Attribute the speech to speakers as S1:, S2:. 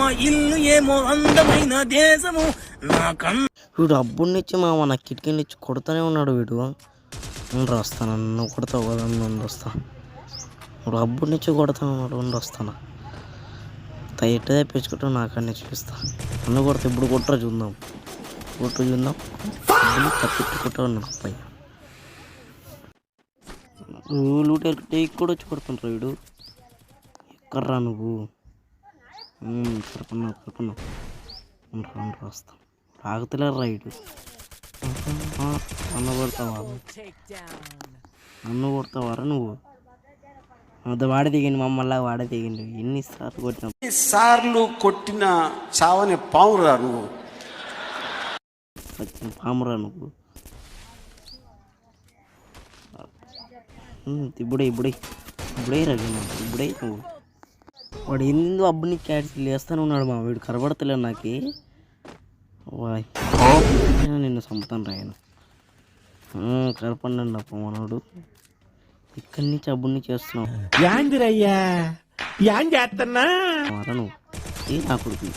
S1: మా ఇల్లు ఏమో అందమైన దేశము నాకన్నా.
S2: వీడు అబ్బునిచ్చి మామ నా కిటికీనిచ్చి కొడుతూనే ఉన్నాడు వీడు. నేను వస్తాను, నన్ను కొడతావు కదా, నన్ను వస్తాను. ఇప్పుడు అబ్బునిచ్చి కొడతాను ఉన్నాడు, ఉండి వస్తాను. ఎట్టు తెప్పించుకుంటా నాకన్నీ చూపిస్తా. నన్ను కొడితే ఇప్పుడు కొట్టరా చూద్దాం, చూద్దాం. తప్పించుకుంటా ఉన్నాడు అబ్బాయి. లూటే టేక్ కూడా వచ్చి కొడుతుంటారు వీడు. ఎక్కడ్రా నువ్వు? కరుకున్నావు వస్తాం. ఆగుతలేరు రైడు. నన్ను కొడతావారా నువ్వు? అంత వాడే దిగిండు, మమ్మల్ని వాడే దిగిండు. ఎన్నిసార్లు
S3: కొట్టిన చావని పామురా నువ్వు,
S2: పామురా నువ్వు. ఇప్పుడే రవి, ఇప్పుడే నువ్వు. వాడు ఎందుకు అబ్బుని క్యాట్స్ లేస్తానే ఉన్నాడు మా వీడు. కనబడతలేడు నాకు. నిన్ను చంపుతాను రాయను. కనపడండి అప్ప మనోడు. ఇక్కడి నుంచి అబ్బుని చేస్తున్నావు.
S1: యాందిరయ్యా, యాన్ చేస్తున్నా
S2: నువ్వు ఏ నా కొడుకు.